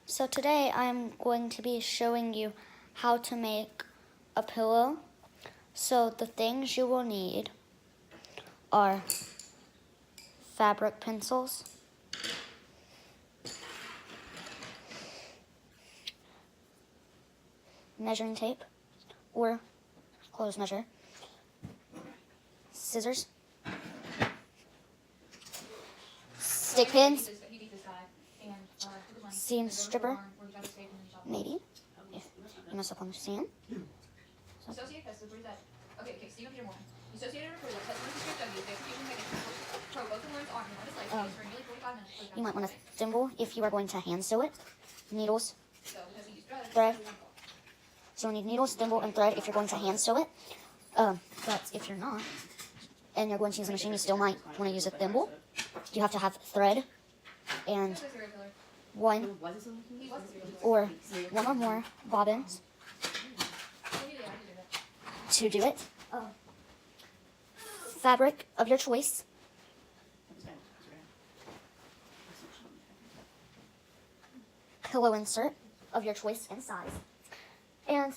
So today I'm going to be showing you how to make a pillow. So the things you will need are fabric pencils, measuring tape or clothes measure, scissors, stick pins, seam stripper, maybe, if you mess up on the seam. Associate Custom, where's that? Okay, Stephen Peter Morgan. Associated approval, testimony to W, the execution technician, pro both alarms on, and display space for nearly 45 minutes. You might want a thimble if you are going to hand sew it, needles, So, because he used thread. So you'll need needles, thimble, and thread if you're going to hand sew it. But if you're not, and you're going to use a machine, you still might want to use a thimble. You have to have thread and one or more bobbins to do it. Fabric of your choice. Pillow insert of your choice and size. And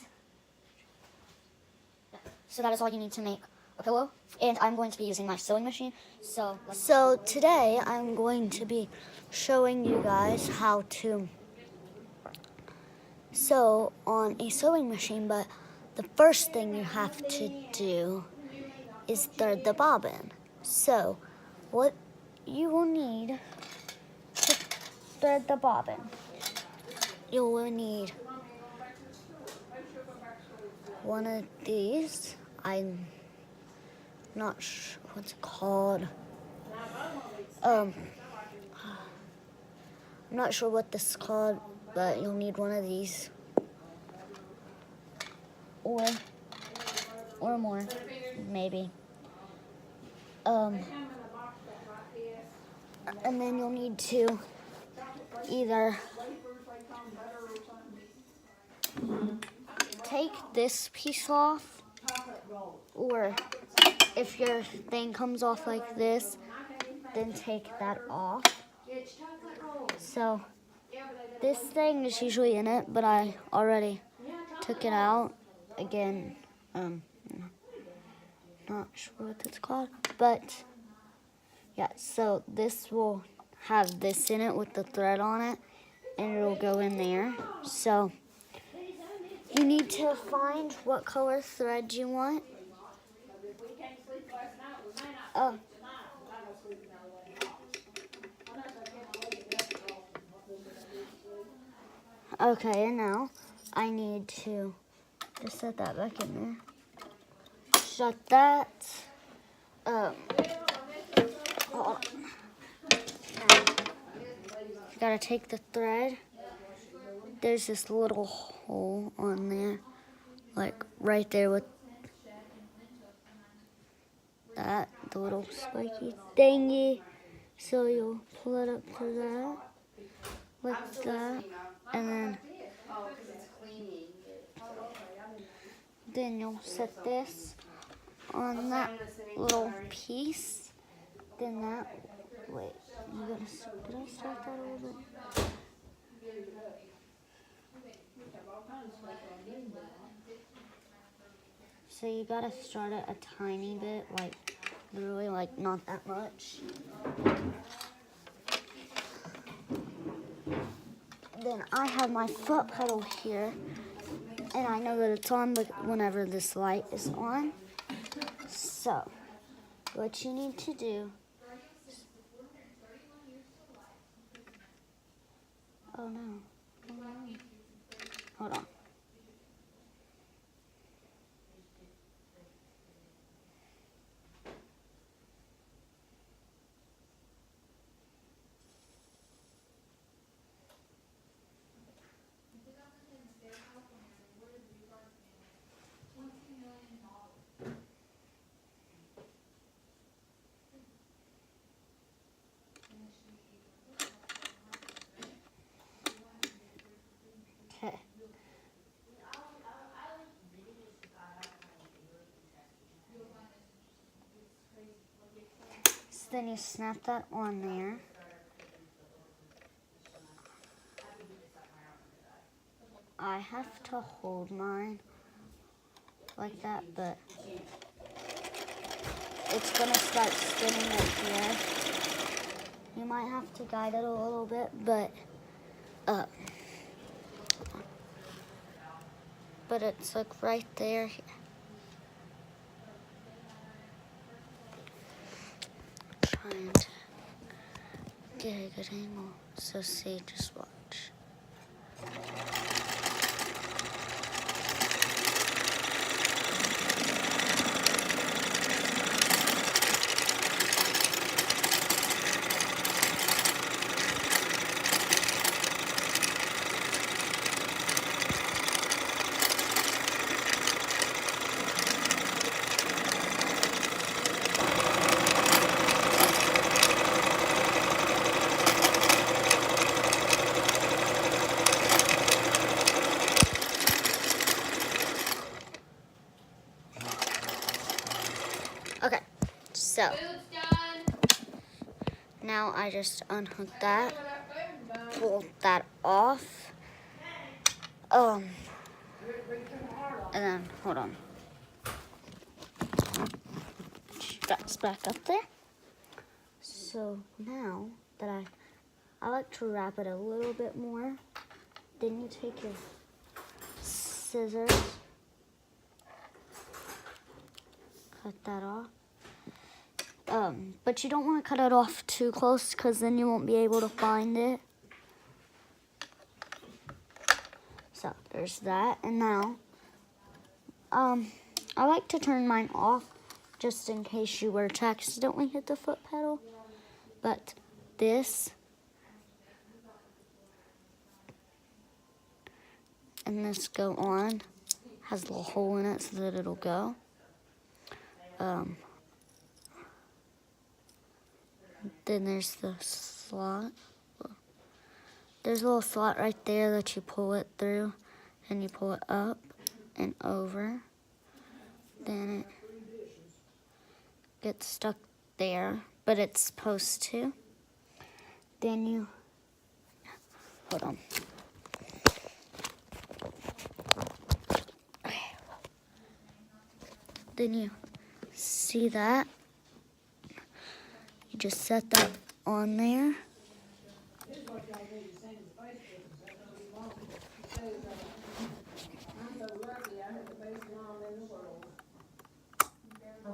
so that is all you need to make a pillow. And I'm going to be using my sewing machine. So today I'm going to be showing you guys how to sew on a sewing machine, but the first thing you have to do is thread the bobbin. So what you will need to thread the bobbin, you will need one of these. I'm not sure what's it called. I'm not sure what this is called, but you'll need one of these. Or more, maybe. And then you'll need to either take this piece off, or if your thing comes off like this, then take that off. So this thing is usually in it, but I already took it out. Again, not sure what it's called, but yeah, so this will have this in it with the thread on it, and it'll go in there. So you need to find what color thread you want. Okay, and now I need to just set that back in there. Shut that. You gotta take the thread. There's this little hole on there, like right there with that, the little spiky thingy. So you'll pull it up to that, like that, and then you'll set this on that little piece. Then that, wait, did I start that a little bit? So you gotta start it a tiny bit, like literally like not that much. Then I have my foot pedal here, and I know that it's on whenever this light is on. So what you need to do, oh no, hold on. Okay. So then you snap that on there. I have to hold mine like that, but it's gonna start spinning right here. You might have to guide it a little bit, but it's like right there. Trying to get a good angle. So see, just watch. Okay, so now I just unhook that, pull that off, and then hold on. That's back up there. So now that I like to wrap it a little bit more. Then you take your scissors, cut that off. But you don't want to cut it off too close because then you won't be able to find it. So there's that. And now, I like to turn mine off just in case you were to accidentally hit the foot pedal. But this and this go on, has a little hole in it so that it'll go. Then there's the slot. There's a little slot right there that you pull it through, and you pull it up and over. Then it gets stuck there, but it's supposed to. Then you, hold on. Then you see that. You just set that on there.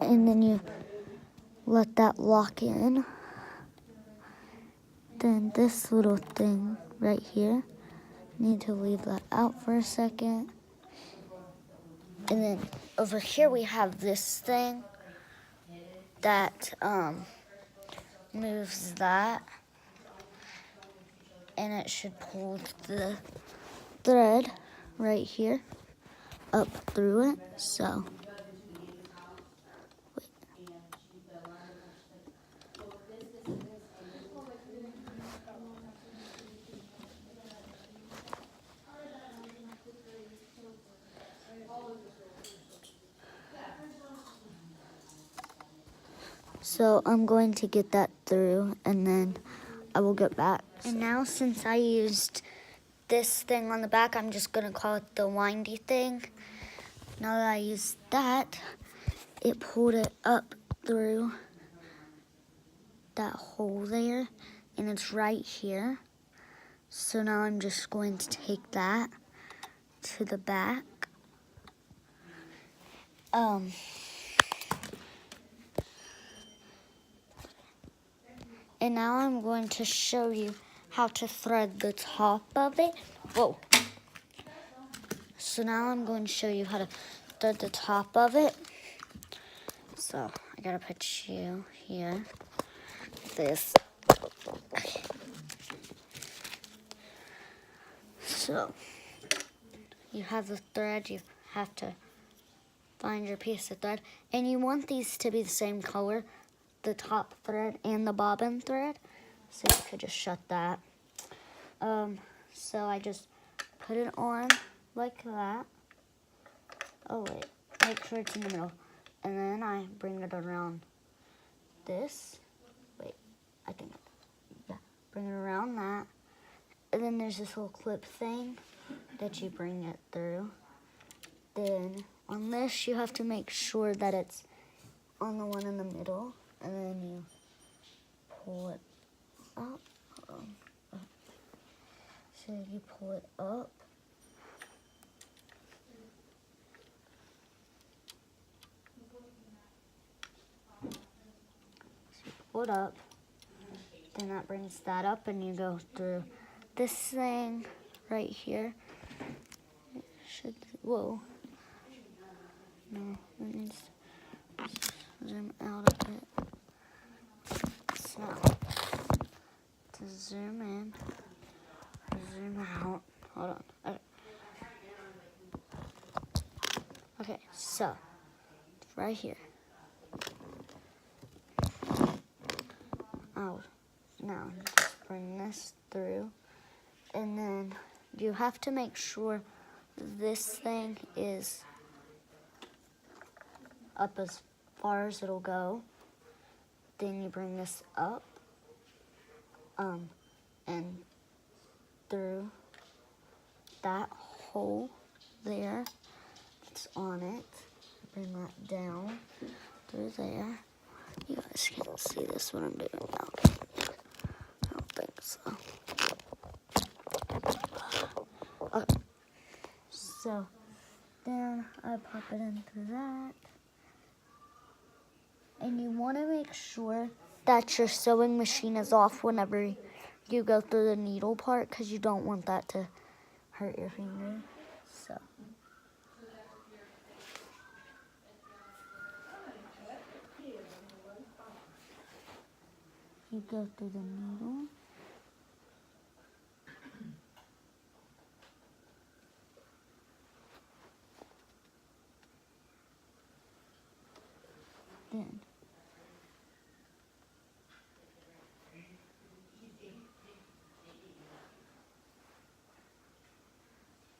And then you let that lock in. Then this little thing right here, need to leave that out for a second. And then over here we have this thing that moves that, and it should pull the thread right here up through it. So I'm going to get that through, and then I will get back. And now, since I used this thing on the back, I'm just going to call it the windy thing. Now that I used that, it pulled it up through that hole there, and it's right here. So now I'm just going to take that to the back. And now I'm going to show you how to thread the top of it. Whoa. So now I'm going to show you how to thread the top of it. So I gotta put you here. This. Okay. So you have the thread, you have to find your piece of thread. And you want these to be the same color, the top thread and the bobbin thread. So you could just shut that. So I just put it on like that. Oh wait, make sure it's in the middle. And then I bring it around this. Wait, I think, yeah, bring it around that. And then there's this little clip thing that you bring it through. Then on this, you have to make sure that it's on the one in the middle, and then you pull it up. So you pull it up. So you pull it up. Then that brings that up, and you go through this thing right here. It should, whoa. No, it needs to zoom out a bit. So, to zoom in, zoom out. Hold on. Okay, so, right here. Oh, now just bring this through. And then you have to make sure this thing is up as far as it'll go. Then you bring this up and through that hole there. It's on it. Bring that down through there. You guys can't see this what I'm doing now. I don't think so. Okay. So then I pop it into that. And you want to make sure that your sewing machine is off whenever you go through the needle part, because you don't want that to hurt your finger. So. You go through the needle. Then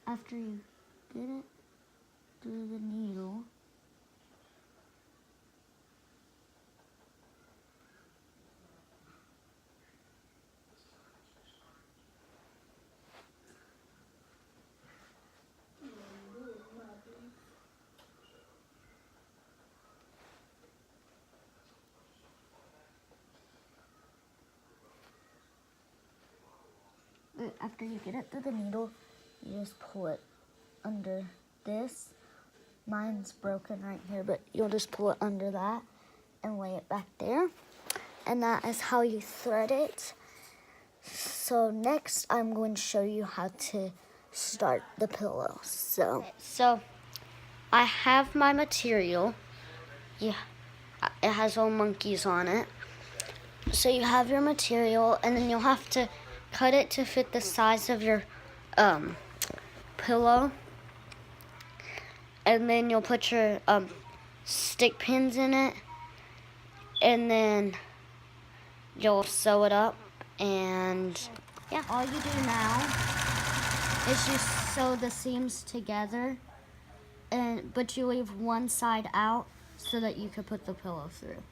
after you get it through the needle, after you get it through the needle, you just pull it under this. Mine's broken right here, but you'll just pull it under that and lay it back there. And that is how you thread it. So next, I'm going to show you how to start the pillow. So I have my material. Yeah, it has all monkeys on it. So you have your material, and then you'll have to cut it to fit the size of your pillow. And then you'll put your stick pins in it, and then you'll sew it up. And yeah, all you do now is you sew the seams together, but you leave one side out so that you can put the pillow through.